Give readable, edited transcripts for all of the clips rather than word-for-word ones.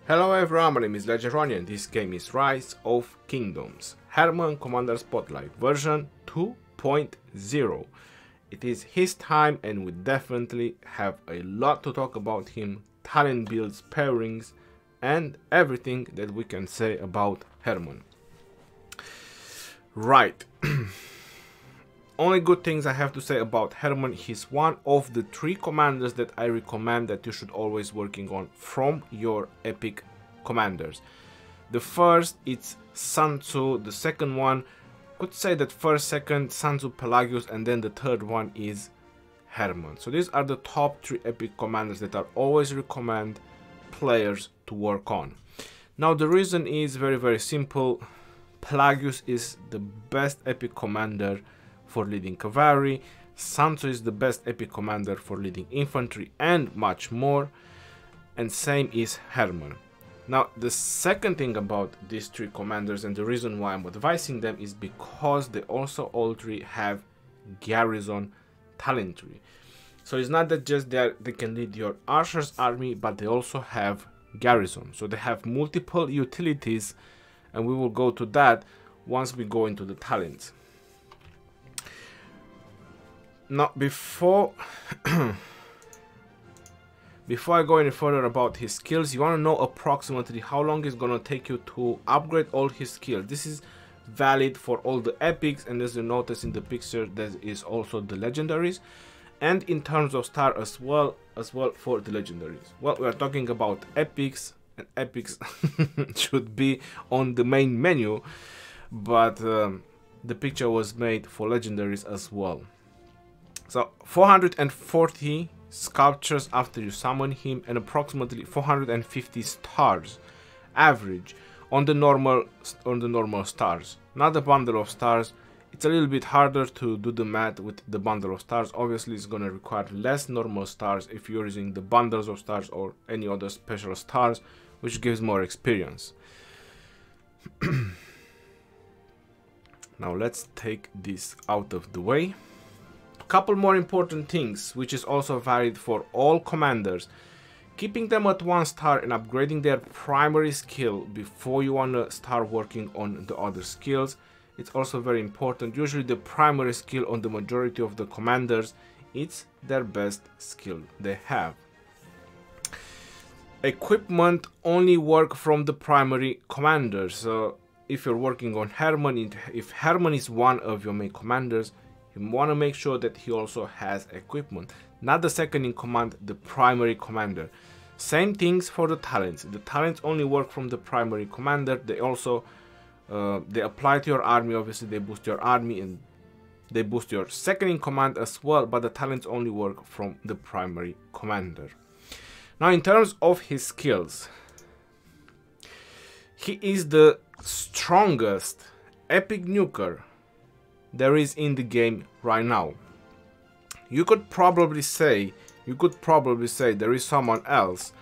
Hello everyone, my name is Legendary and this game is Rise of Kingdoms, Hermann Commander Spotlight version 2.0. It is his time and we definitely have a lot to talk about him, talent builds, pairings and everything that we can say about Hermann. Right. Only good things I have to say about Hermann. He's one of the 3 commanders that I recommend that you should always working on from your epic commanders. The first it's Sun Tzu, the second one could say that first, second Sun Tzu, Pelagius, and then the third one is Hermann. So these are the top 3 epic commanders that I always recommend players to work on. Now the reason is very simple. Pelagius is the best epic commander for leading cavalry, Sun Tzu is the best epic commander for leading infantry and much more, and same is Hermann. Now the second thing about these 3 commanders and the reason why I'm advising them is because they also all 3 have Garrison talent tree. So it's not that just they can lead your archers army, but they also have Garrison. So they have multiple utilities and we will go to that once we go into the talents. Now, before I go any further about his skills, you want to know approximately how long it's going to take you to upgrade all his skills. This is valid for all the epics, and as you notice in the picture, there is also the legendaries, and in terms of star as well for the legendaries. Well, we are talking about epics, and epics should be on the main menu, but the picture was made for legendaries as well. So 440 sculptures after you summon him and approximately 450 stars average on the normal stars. Not the bundle of stars. It's a little bit harder to do the math with the bundle of stars. Obviously it's going to require less normal stars if you're using the bundles of stars or any other special stars, which gives more experience. Now let's take this out of the way. Couple more important things which is also valid for all commanders. Keeping them at 1 star and upgrading their primary skill before you want to start working on the other skills. It's also very important. Usually the primary skill on the majority of the commanders, it's their best skill they have. Equipment only work from the primary commander. So if you're working on Hermann, if Hermann is one of your main commanders, you want to make sure that he also has equipment, not the second in command, the primary commander. Same things for the talents. The talents only work from the primary commander. They also they apply to your army. Obviously they boost your army and they boost your second in command as well, but the talents only work from the primary commander. Now in terms of his skills, he is the strongest epic nuker there is in the game right now. You could probably say there is someone else,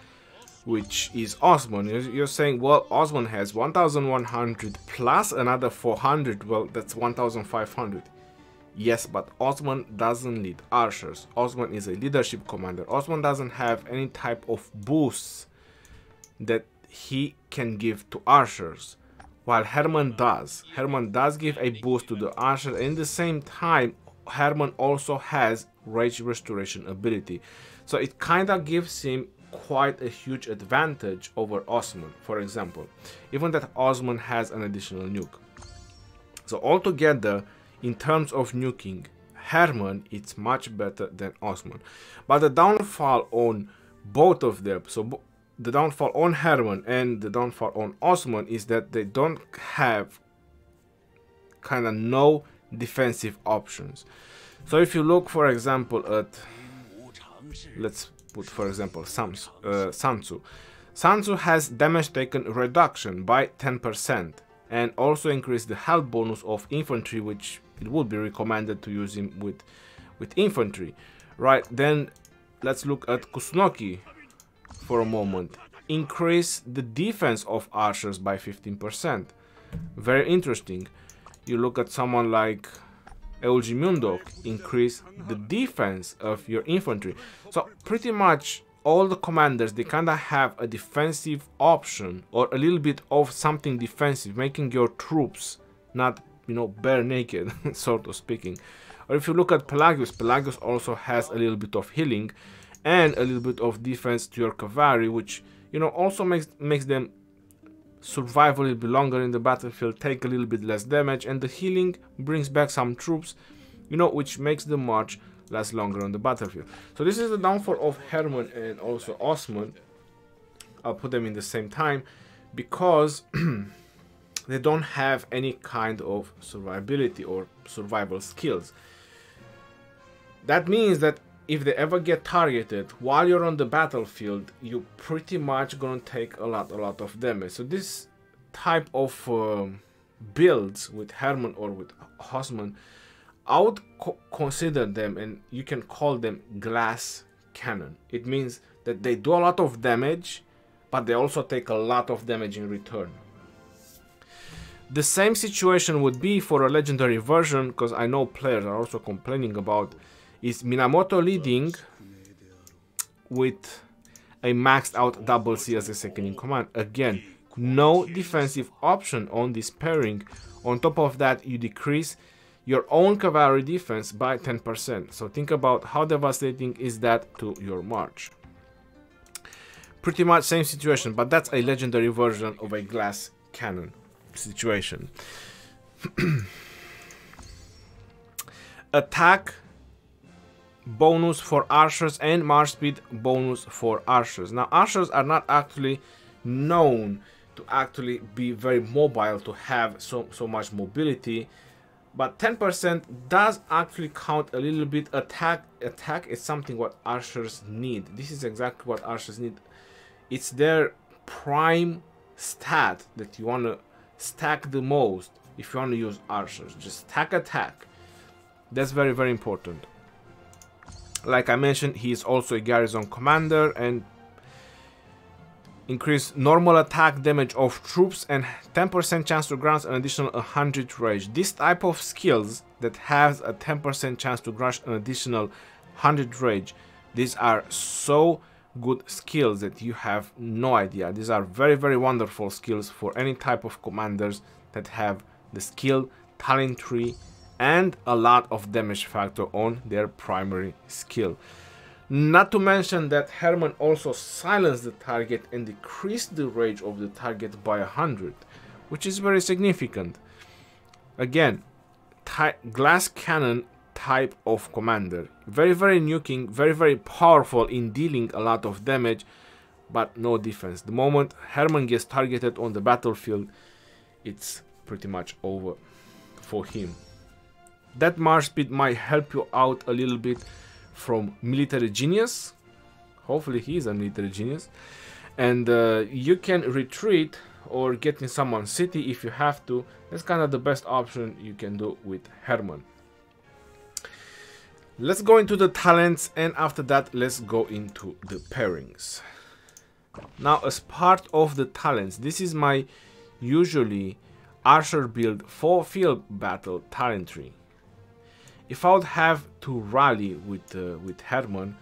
which is Osman. You're saying, well, Osman has 1100 plus another 400. Well, that's 1500. Yes, but Osman doesn't lead archers. Osman is a leadership commander. Osman doesn't have any type of boosts that he can give to archers, while Hermann does. Hermann does give a boost to the archer, and at the same time Hermann also has rage restoration ability, so it kind of gives him quite a huge advantage over Osman, for example, even that Osman has an additional nuke. So altogether, in terms of nuking, Hermann it's much better than Osman. But the downfall on both of them, so the downfall on Hermann and the downfall on Osman is that they don't have kind of no defensive options. So if you look, for example, at, let's put for example Sun Tzu. Sun Tzu has damage taken reduction by 10% and also increased the health bonus of infantry, which it would be recommended to use him with infantry, right? Then let's look at Kusunoki for a moment. Increase the defense of archers by 15%. Very interesting. You look at someone like Eulji, increase the defense of your infantry. So pretty much all the commanders, they kind of have a defensive option or a little bit of something defensive, making your troops not, you know, bare naked, sort of speaking. Or if you look at Pelagius, Pelagius also has a little bit of healing and a little bit of defense to your cavalry, which, you know, also makes them survive a little bit longer in the battlefield, take a little bit less damage, and the healing brings back some troops, you know, which makes the march last longer on the battlefield. So this is the downfall of Hermann and also Osman. I'll put them in the same time because they don't have any kind of survivability or survival skills. That means that if they ever get targeted while you're on the battlefield, you pretty much gonna take a lot of damage. So this type of builds with Hermann or with Osman, I would consider them, and you can call them glass cannon. It means that they do a lot of damage, but they also take a lot of damage in return. The same situation would be for a legendary version, because I know players are also complaining about, is Minamoto leading with a maxed out double C as a second in command. Again, no defensive option on this pairing. On top of that, you decrease your own cavalry defense by 10%. So think about how devastating is that to your march. Pretty much same situation, but that's a legendary version of a glass cannon situation. Attack bonus for archers and march speed bonus for archers. Now archers are not actually known to actually be very mobile, to have so much mobility, but 10% does actually count a little bit. Attack is something what archers need. This is exactly what archers need. It's their prime stat that you want to stack the most if you want to use archers. Just stack attack. That's very, very important. Like I mentioned, he is also a garrison commander, and increase normal attack damage of troops and 10% chance to grant an additional 100 rage. This type of skills that has a 10% chance to grant an additional 100 rage, these are so good skills that you have no idea. These are very, very wonderful skills for any type of commanders that have the skill, talent tree, and a lot of damage factor on their primary skill. Not to mention that Hermann also silenced the target and decreased the rage of the target by 100, which is very significant. Again, glass cannon type of commander. Very, very nuking, very, very powerful in dealing a lot of damage, but no defense. The moment Hermann gets targeted on the battlefield, it's pretty much over for him. That march speed might help you out a little bit from military genius. Hopefully he is a military genius. And you can retreat or get in someone's city if you have to. That's kind of the best option you can do with Hermann. Let's go into the talents, and after that let's go into the pairings. Now, as part of the talents, this is my usually archer build for field battle talent tree. If I would have to rally with Hermann,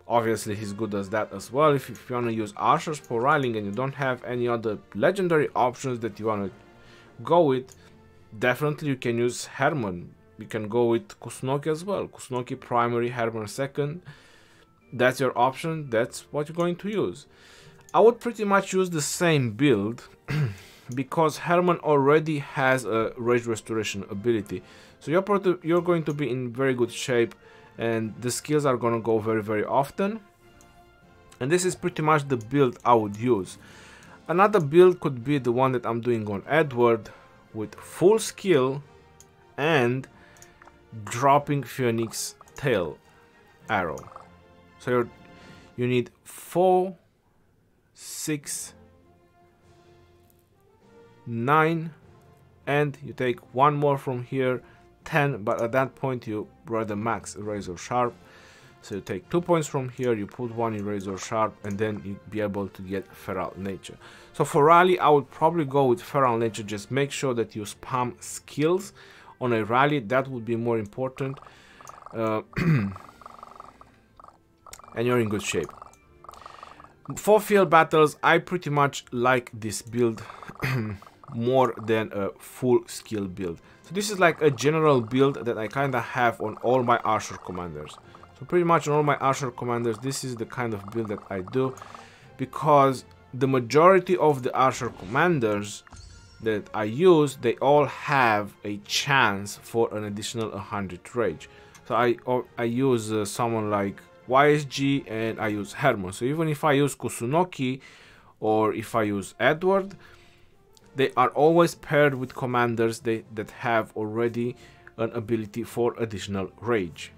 obviously he's good as that as well. If you want to use archers for rallying and you don't have any other legendary options that you want to go with, definitely you can use Hermann. You can go with Kusunoki as well. Kusunoki primary, Hermann second. That's your option. That's what you're going to use. I would pretty much use the same build because Hermann already has a rage restoration ability. So you're going to be in very good shape, and the skills are going to go very, very often. And this is pretty much the build I would use. Another build could be the one that I'm doing on Edward with full skill and dropping Phoenix tail arrow. So you need 4, 6, 9, and you take one more from here, 10, but at that point you rather max razor sharp. So you take 2 points from here, you put one in razor sharp, and then you be able to get feral nature. So for rally, I would probably go with feral nature. Just make sure that you spam skills on a rally. That would be more important, and you're in good shape. For field battles, I pretty much like this build more than a full skill build. So this is like a general build that I kind of have on all my archer commanders. So pretty much on all my archer commanders, this is the kind of build that I do, because the majority of the archer commanders that I use, they all have a chance for an additional 100 rage. So I use someone like YSG and I use Hermann. So even if I use Kusunoki or if I use Edward, they are always paired with commanders that have already an ability for additional rage.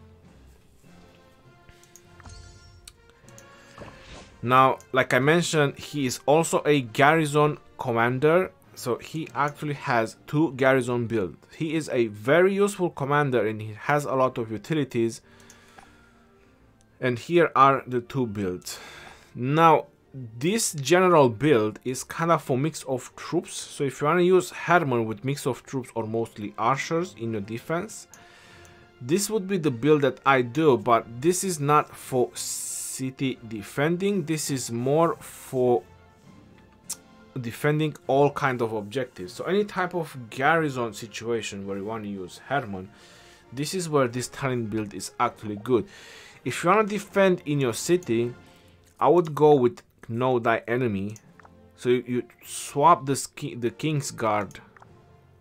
Now, like I mentioned, he is also a Garrison commander, so he actually has 2 Garrison builds. He is a very useful commander and he has a lot of utilities. And here are the 2 builds. Now, this general build is kind of for mix of troops. So if you want to use Hermann with mix of troops or mostly archers in your defense, this would be the build that I do, but this is not for city defending. This is more for defending all kind of objectives. So any type of garrison situation where you want to use Hermann, this is where this talent build is actually good. If you want to defend in your city, I would go with Know Thy Enemy. So you swap the King's Guard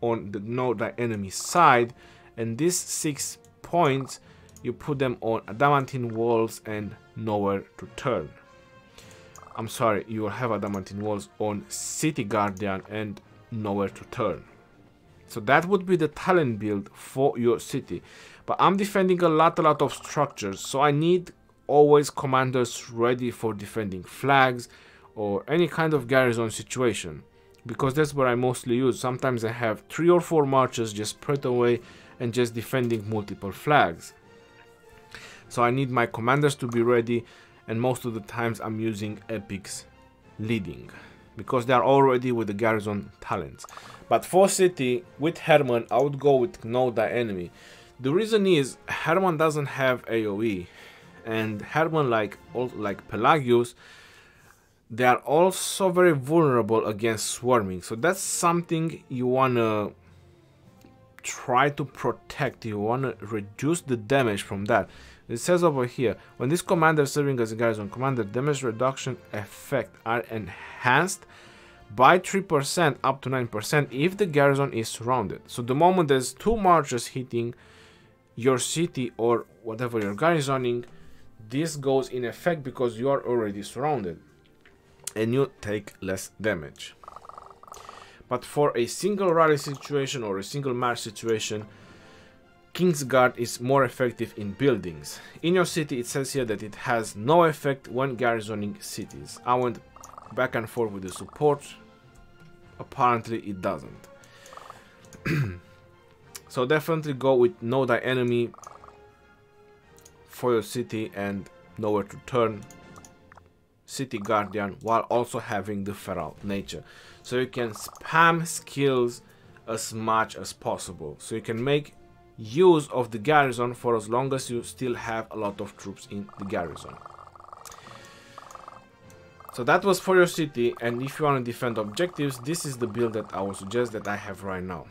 on the Know Thy Enemy side, and these 6 points, you put them on adamantine walls and nowhere to turn. I'm sorry, you will have adamantine walls on City Guardian and nowhere to turn. So that would be the talent build for your city. But I'm defending a lot of structures, so I need always commanders ready for defending flags or any kind of garrison situation, because that's what I mostly use. Sometimes I have 3 or 4 marches just spread away and just defending multiple flags. So I need my commanders to be ready, and most of the times I'm using epics leading because they are already with the garrison talents. But for city with Hermann, I would go with Know Thy Enemy. The reason is Hermann doesn't have AoE, and Hermann, like Pelagius, they are also very vulnerable against swarming. So that's something you wanna try to protect. You wanna reduce the damage from that. It says over here, when this commander is serving as a garrison commander, damage reduction effect are enhanced by 3% up to 9% if the garrison is surrounded. So the moment there's 2 marchers hitting your city or whatever you're garrisoning, this goes in effect because you are already surrounded and you take less damage. But for a single rally situation or a single march situation, King's Guard is more effective in buildings. In your city, it says here that it has no effect when garrisoning cities. I went back and forth with the support. Apparently it doesn't. So definitely go with Know Thy Enemy for your city and nowhere to turn, City Guardian, while also having the feral nature. So you can spam skills as much as possible. So you can make use of the garrison for as long as you still have a lot of troops in the garrison. So that was for your city, and if you want to defend objectives, this is the build that I would suggest that I have right now.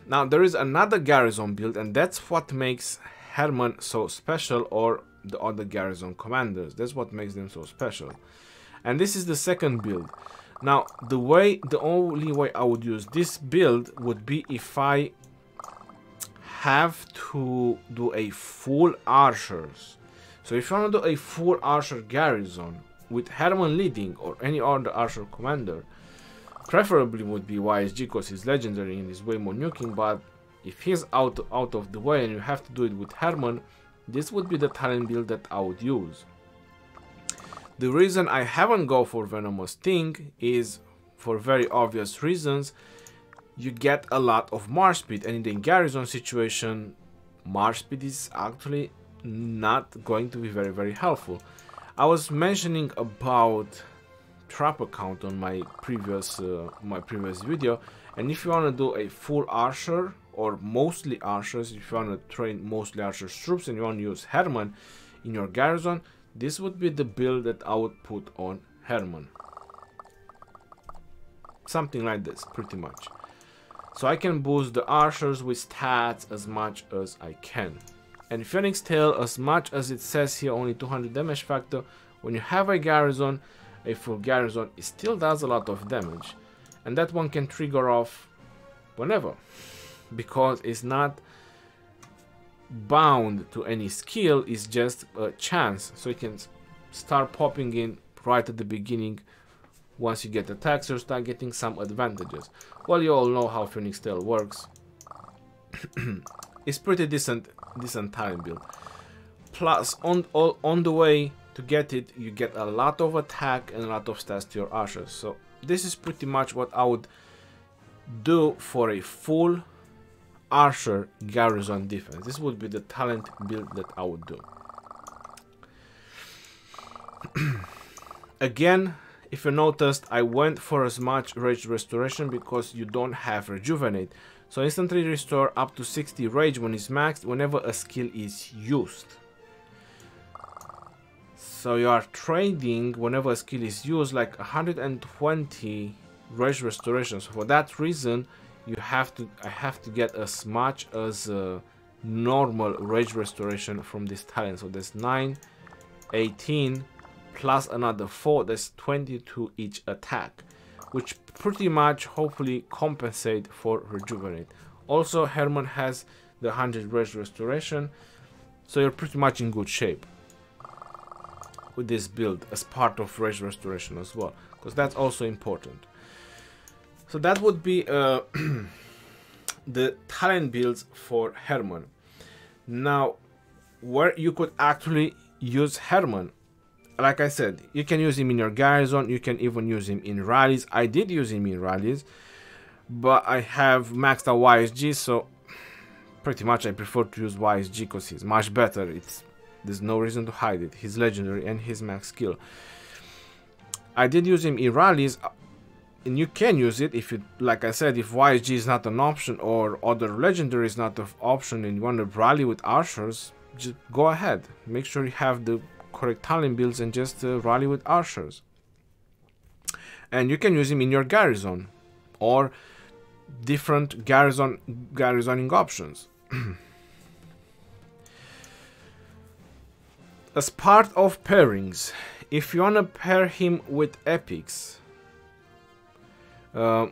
Now there is another garrison build, and that's what makes Hermann so special, or the other garrison commanders. That's what makes them so special. And this is the second build. Now the only way I would use this build would be if I have to do a full archers. So if you want to do a full archer garrison with Hermann leading or any other archer commander, preferably would be YSG because he's legendary and is way more nuking, but if he's out of the way and you have to do it with Hermann, this would be the talent build that I would use. The reason I haven't go for Venomous Sting is for very obvious reasons. You get a lot of march speed, and in the garrison situation, march speed is actually not going to be very helpful. I was mentioning about trapper count on my previous video, and if you want to do a full archer or mostly archers, if you want to train mostly archers troops and you want to use Hermann in your garrison, this would be the build that I would put on Hermann. Something like this, pretty much. So I can boost the archers with stats as much as I can. And Phoenix Tail, as much as it says here only 200 damage factor, when you have a garrison, a full garrison, it still does a lot of damage. And that one can trigger off whenever, because it's not bound to any skill, it's just a chance. So you can start popping in right at the beginning. Once you get attacks, you start getting some advantages. Well, you all know how Phoenix Tail works. It's pretty decent talent build. Plus, on the way to get it, you get a lot of attack and a lot of stats to your archers. So this is pretty much what I would do for a full archer garrison defense. This would be the talent build that I would do. Again, if you noticed, I went for as much rage restoration because you don't have rejuvenate. So instantly restore up to 60 rage when it's maxed whenever a skill is used. So you are trading whenever a skill is used like 120 rage restoration. So for that reason, I have to get as much as normal rage restoration from this talent. So there's 9, 18 plus another 4. That's 22 each attack, which pretty much hopefully compensate for rejuvenate. Also, Hermann has the 100 rage restoration, so you're pretty much in good shape with this build as part of rage restoration as well, because that's also important. So that would be the talent builds for Hermann. Now, where you could actually use Hermann, like I said, you can use him in your garrison, you can even use him in rallies. I did use him in rallies, but I have maxed out YSG, so pretty much I prefer to use YSG because he's much better. There's no reason to hide it. He's legendary and his max skill. I did use him in rallies, and you can use it if you, like I said, if YSG is not an option or other legendary is not an option and you want to rally with archers, just go ahead. Make sure you have the correct talent builds and just rally with archers. And you can use him in your garrison or different garrisoning options. As part of pairings, if you want to pair him with epics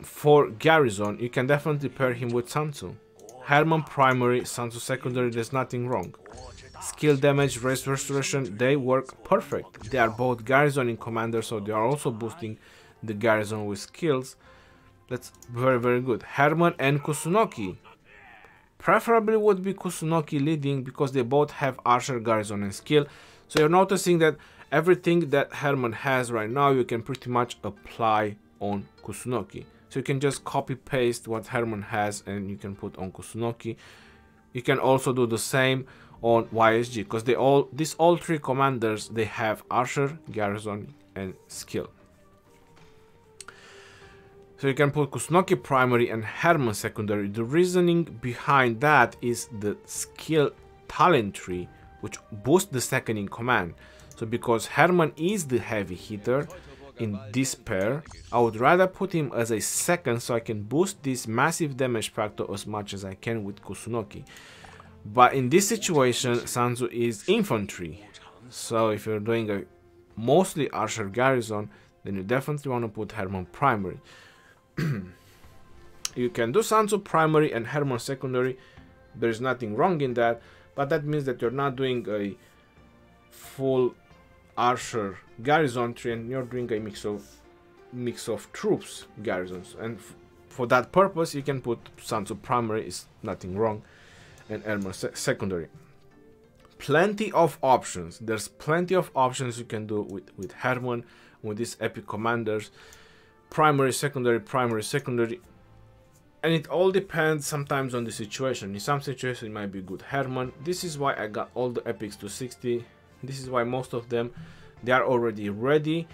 for garrison, you can definitely pair him with Sansu. Hermann primary, Sansu secondary, there's nothing wrong. Skill damage, race restoration, they work perfect. They are both garrisoning commanders, so they are also boosting the garrison with skills. That's very, very good. Hermann and Kusunoki. Preferably would be Kusunoki leading because they both have archer, garrison and skill. So you're noticing that everything that Hermann has right now, you can pretty much apply on Kusunoki. So you can just copy paste what Hermann has and you can put on Kusunoki. You can also do the same on YSG because these all three commanders, they have archer, garrison and skill. So you can put Kusunoki primary and Hermann secondary. The reasoning behind that is the skill talent tree, which boosts the second in command. So because Hermann is the heavy hitter in this pair, I would rather put him as a second so I can boost this massive damage factor as much as I can with Kusunoki. But in this situation, Sansu is infantry. So if you're doing a mostly archer garrison, then you definitely want to put Hermann primary. You can do Sansu primary and Hermann secondary. There's nothing wrong in that, but that means that you're not doing a full archer garrison tree and you're doing a mix of troops garrisons. And for that purpose, you can put Sansu primary, is nothing wrong, and Hermann secondary. Plenty of options. There's plenty of options you can do with Hermann, with these epic commanders. Primary, secondary, and it all depends sometimes on the situation. In some situations it might be good Hermann. This is why I got all the epics to 60. This is why most of them, they are already ready.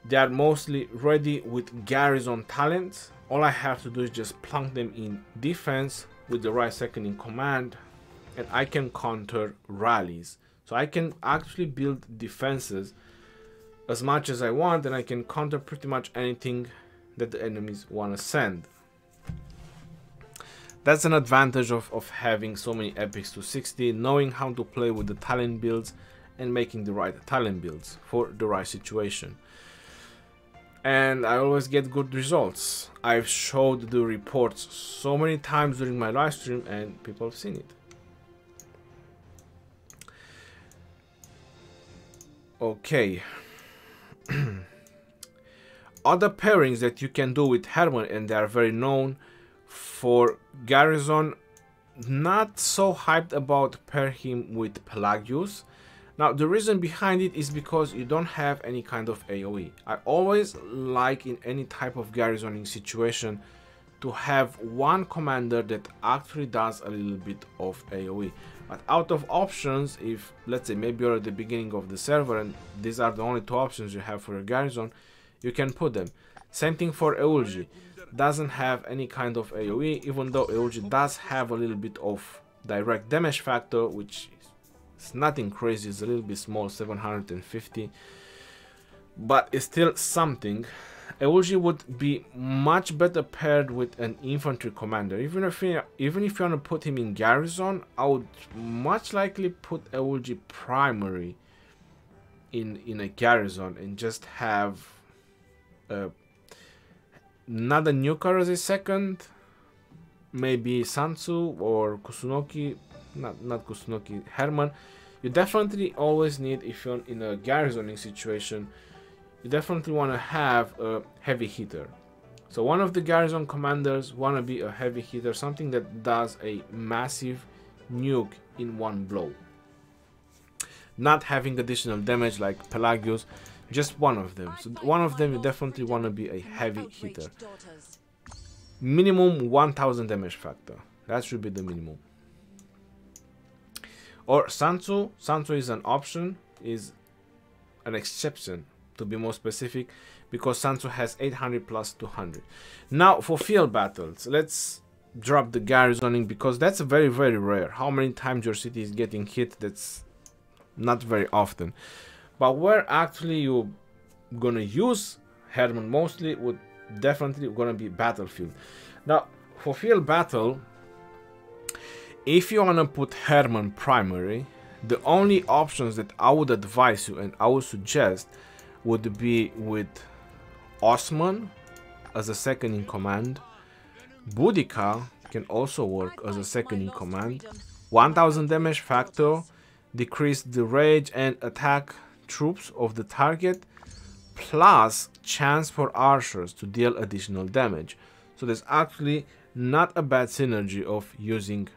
They are mostly ready with garrison talents. All I have to do is just plunk them in defense with the right second in command, and I can counter rallies. So I can actually build defenses as much as I want, and I can counter pretty much anything that the enemies want to send. That's an advantage of having so many epics to 60, knowing how to play with the talent builds and making the right talent builds for the right situation. And I always get good results. I've showed the reports so many times during my live stream and people have seen it. Okay. Other pairings that you can do with Hermann, and they are very known for Garrison. Not so hyped about pair him with Pelagius. Now the reason behind it is because you don't have any kind of AoE. I always like in any type of garrisoning situation to have one commander that actually does a little bit of AoE. But out of options, if let's say maybe you're at the beginning of the server and these are the only two options you have for a garrison, you can put them. Same thing for Eulji. Doesn't have any kind of AoE, even though Eulji does have a little bit of direct damage factor, which it's nothing crazy, it's a little bit small, 750, but it's still something. Eulji would be much better paired with an infantry commander. Even if you want to put him in Garrison, I would much likely put Eulji primary in a Garrison and just have not a nuker as a second, maybe Sansu or Kusunoki. Not Kusunoki, Hermann. You definitely always need, if you're in a garrisoning situation, you definitely want to have a heavy hitter. So one of the garrison commanders want to be a heavy hitter, something that does a massive nuke in one blow. Not having additional damage like Pelagius, just one of them. So one of them you definitely want to be a heavy hitter. Minimum 1000 damage factor. That should be the minimum. Or Sansu. Sansu is an option, is an exception to be more specific, because Sansu has 800 plus 200. Now for field battles, let's drop the garrisoning, because that's very rare. How many times your city is getting hit? That's not very often. But where actually you're gonna use Hermann mostly would definitely gonna be battlefield. Now for field battle, if you want to put Hermann primary, the only options that I would advise you and I would suggest would be with Osman as a second in command. Boudica can also work as a second in command. 1000 damage factor, decrease the rage and attack troops of the target, plus chance for archers to deal additional damage. So there's actually not a bad synergy of using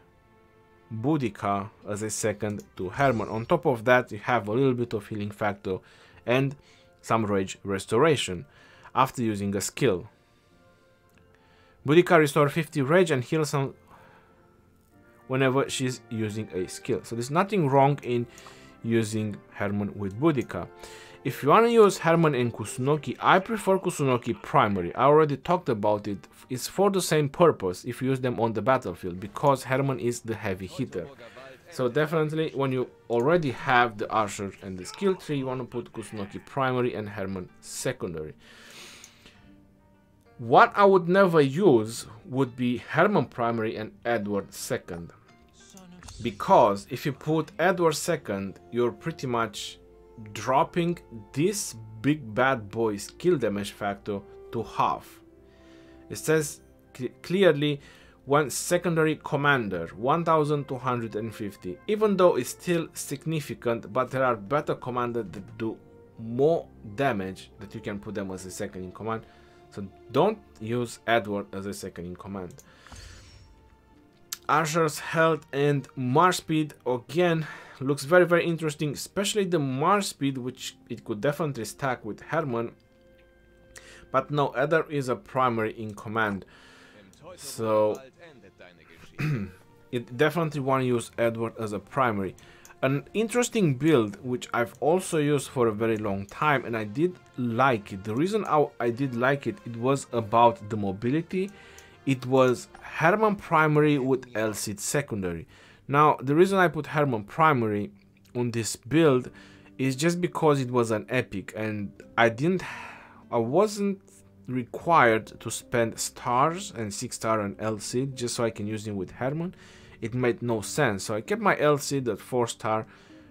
Boudica as a second to Hermann. On top of that, you have a little bit of healing factor and some rage restoration after using a skill. Boudica restores 50 rage and heals some whenever she's using a skill. So there's nothing wrong in using Hermann with Boudica. If you want to use Hermann and Kusunoki, I prefer Kusunoki primary. I already talked about it. It's for the same purpose if you use them on the battlefield, because Hermann is the heavy hitter. So definitely when you already have the archer and the skill tree, you want to put Kusunoki primary and Hermann secondary. What I would never use would be Hermann primary and Edward second. Because if you put Edward second, you're pretty much dropping this big bad boy skill damage factor to half. It says clearly one secondary commander, 1250. Even though it's still significant, but there are better commanders that do more damage that you can put them as a second in command. So don't use Edward as a second in command. Archer's health and march speed again looks very interesting, especially the march speed, which it could definitely stack with Hermann. But no, Edward is a primary in command, so you definitely want to use Edward as a primary. An interesting build which I've also used for a very long time, and I did like it. The reason I did like it, it was about the mobility. It was Hermann primary with Elcid secondary. Now the reason I put Hermann primary on this build is just because it was an epic, and I wasn't required to spend stars and 6-star and LC just so I can use him with Hermann. It made no sense, so I kept my LC at 4-star.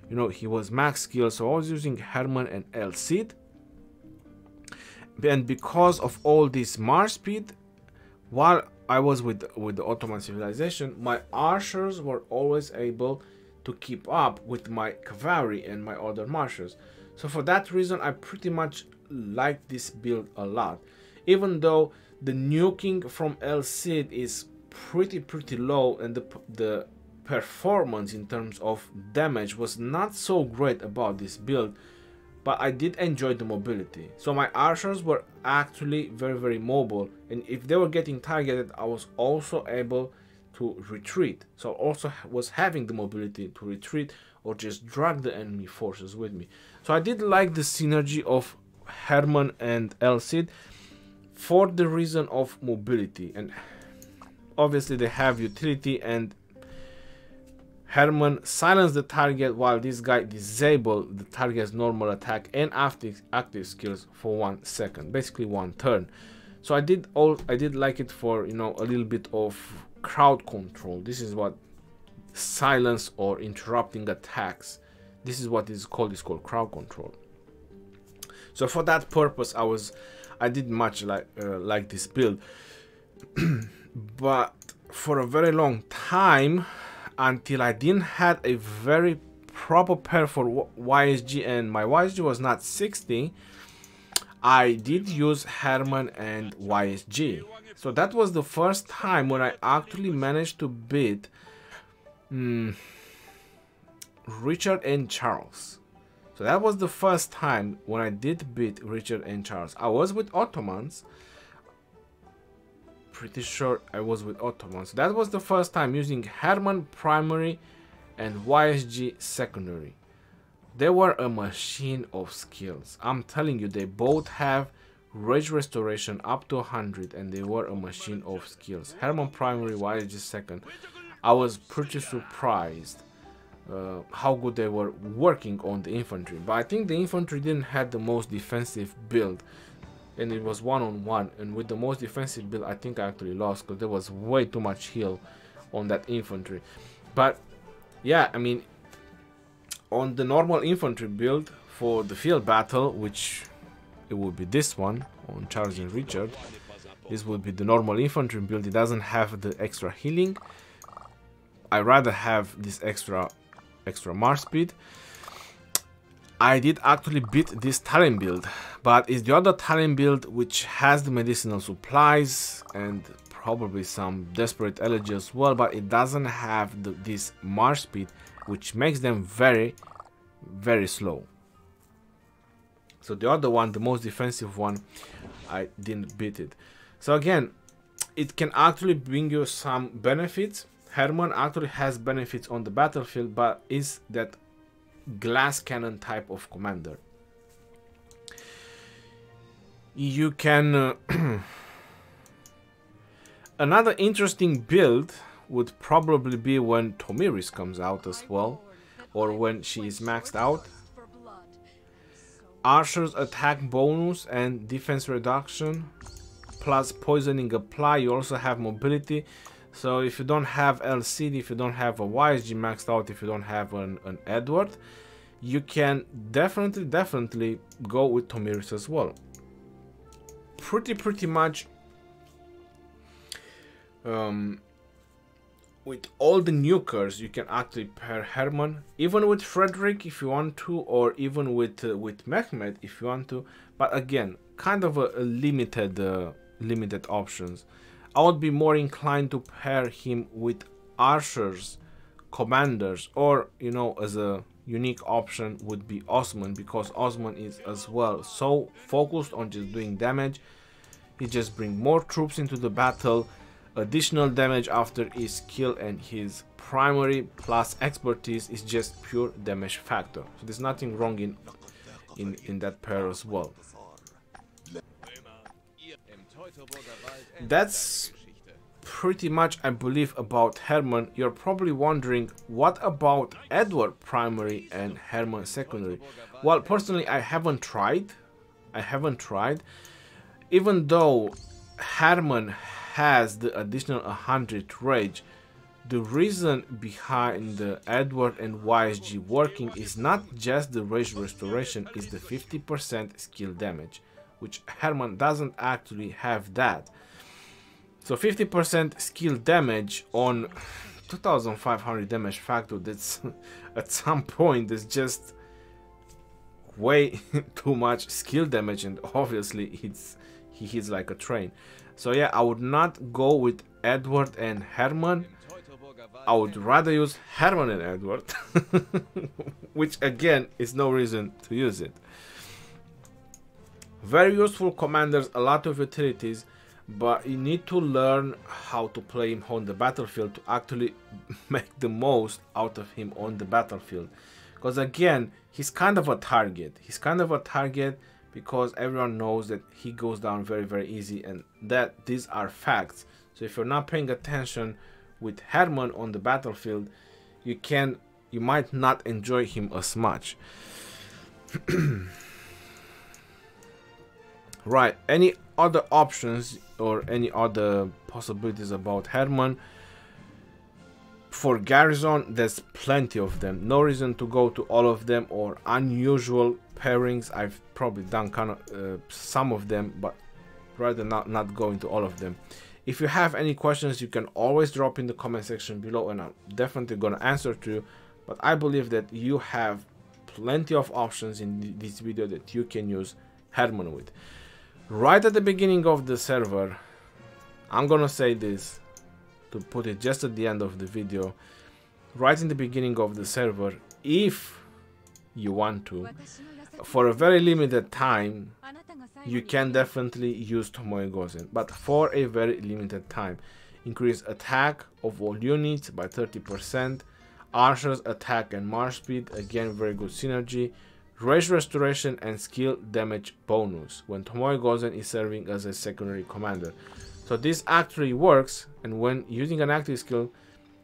You know, he was max skill, so I was using Hermann and LC. And because of all this march speed, while I was with the Ottoman civilization, my archers were always able to keep up with my cavalry and my other marchers. So for that reason, I pretty much like this build a lot. Even though the nuking from El Cid is pretty low, and the performance in terms of damage was not so great about this build, but I did enjoy the mobility. So my archers were actually very mobile, and if they were getting targeted, I was also able to retreat. So I also was having the mobility to retreat or just drag the enemy forces with me. So I did like the synergy of Hermann and El Cid for the reason of mobility, and obviously they have utility, and Hermann silenced the target while this guy disabled the target's normal attack and active skills for 1 second, basically 1 turn. So I did like it for, you know, a little bit of crowd control. This is what silence or interrupting attacks, this is what is called. It's called crowd control. So for that purpose, I did much like this build. But for a very long time, until I didn't had a very proper pair for YSG, and my YSG was not 60, I did use Hermann and YSG. So that was the first time when I actually managed to beat Richard and Charles. So that was the first time when I did beat Richard and Charles. I was with Ottomans. Pretty sure I was with Ottomans. That was the first time using Hermann primary and YSG secondary. They were a machine of skills. I'm telling you, they both have rage restoration up to 100, and they were a machine of skills. Hermann primary, YSG second. I was pretty surprised how good they were working on the infantry, but I think the infantry didn't have the most defensive build, and it was one-on-one, and with the most defensive build I think I actually lost because there was way too much heal on that infantry. But yeah, I mean, on the normal infantry build for the field battle, which it would be this one on Charles and Richard, this would be the normal infantry build. It doesn't have the extra healing. I rather have this extra march speed. I did actually beat this talent build, but it's the other talent build which has the medicinal supplies and probably some desperate elegy as well, but it doesn't have this march speed, which makes them very slow. So the other one, the most defensive one, I didn't beat it. So again, it can actually bring you some benefits. Hermann actually has benefits on the battlefield, but is that glass cannon type of commander. You can another interesting build would probably be when Tomiris comes out as well, or when she is maxed out. Archer's attack bonus and defense reduction plus poisoning apply. You also have mobility. So if you don't have LCD, if you don't have a YSG maxed out, if you don't have an Edward, you can definitely go with Tomiris as well. Pretty much with all the nukers, you can actually pair Hermann, even with Frederick if you want to, or even with Mehmed if you want to. But again, kind of a limited options. I would be more inclined to pair him with archers, commanders, or, you know, as a unique option would be Osman, because Osman is as well so focused on just doing damage. He just brings more troops into the battle, additional damage after his skill, and his primary plus expertise is just pure damage factor. So there's nothing wrong in that pair as well. That's pretty much, I believe, about Hermann. You're probably wondering, what about Edward primary and Hermann secondary? Well, personally, I haven't tried. Even though Hermann has the additional 100 rage, the reason behind the Edward and YSG working is not just the rage restoration, is the 50% skill damage, which Hermann doesn't actually have that. So 50% skill damage on 2500 damage factor, that's at some point is just way too much skill damage, and obviously he hits like a train. So yeah, I would not go with Edward and Hermann. I would rather use Hermann and Edward, which again is no reason to use it. Very useful commanders, a lot of utilities, but you need to learn how to play him on the battlefield to actually make the most out of him on the battlefield. Because again, he's kind of a target. He's kind of a target because everyone knows that he goes down very, very easy, and that these are facts. So if you're not paying attention with Hermann on the battlefield, you might not enjoy him as much. Right, any other options or any other possibilities about Hermann? For Garrison, there's plenty of them. No reason to go to all of them, or unusual pairings. I've probably done kind of some of them, but rather not go into all of them. If you have any questions, you can always drop in the comment section below, and I'm definitely gonna answer to you. But I believe that you have plenty of options in this video that you can use Hermann with. Right at the beginning of the server, I'm gonna say this to put it just at the end of the video. Right in the beginning of the server, if you want to, for a very limited time, you can definitely use Tomoe Gozen, but for a very limited time. Increase attack of all units by 30%, archers attack and march speed, again very good synergy, rage restoration and skill damage bonus when Tomoe Gozen is serving as a secondary commander. So this actually works, and when using an active skill,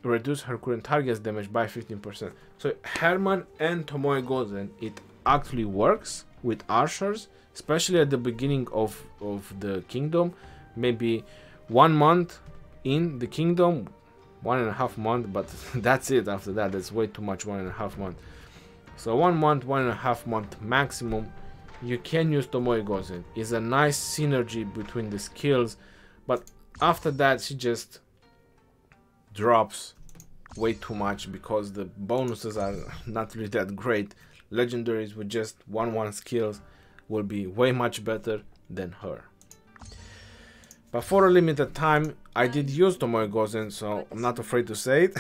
reduce her current target's damage by 15%. So Hermann and Tomoe Gozen, it actually works with archers, especially at the beginning of the kingdom. Maybe 1 month in the kingdom, 1.5 months, but that's it. After that, that's way too much. 1.5 months. So 1 month, 1.5 month maximum, you can use Tomoe Gozen. It's a nice synergy between the skills, but after that she just drops way too much because the bonuses are not really that great. Legendaries with just 1/1 skills will be way much better than her. But for a limited time, I did use Tomoe Gozen, so I'm not afraid to say it.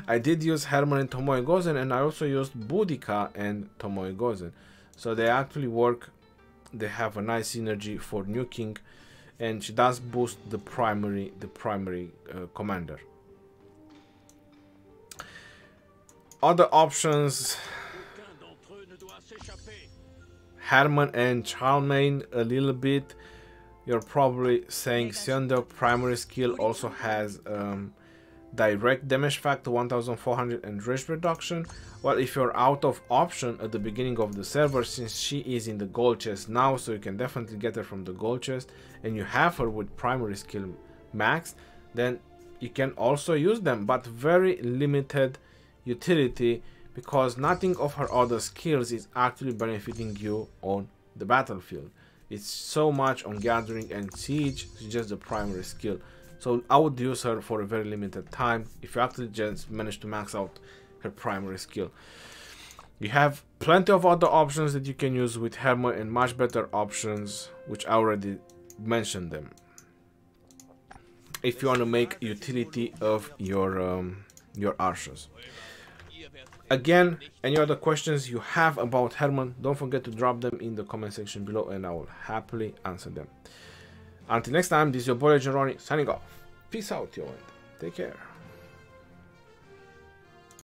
I did use Hermann and Tomoe Gozen, and I also used Boudica and Tomoe Gozen. So they actually work. They have a nice synergy for nuking, and she does boost the primary commander. Other options: Hermann and Charlemagne a little bit. You're probably saying Sunday primary skill also has direct damage factor 1400 and rage reduction. Well, if you're out of option at the beginning of the server, since she is in the gold chest now, so you can definitely get her from the gold chest, and you have her with primary skill max, then you can also use them, but very limited utility, because nothing of her other skills is actually benefiting you on the battlefield. It's so much on gathering and siege, it's just the primary skill. So I would use her for a very limited time if you actually just manage to max out her primary skill. You have plenty of other options that you can use with Hermann, and much better options, which I already mentioned them. If you want to make utility of your archers. Again, any other questions you have about Hermann, don't forget to drop them in the comment section below, and I will happily answer them. Until next time, this is your boy Geroni signing off. Peace out, yo, and take care.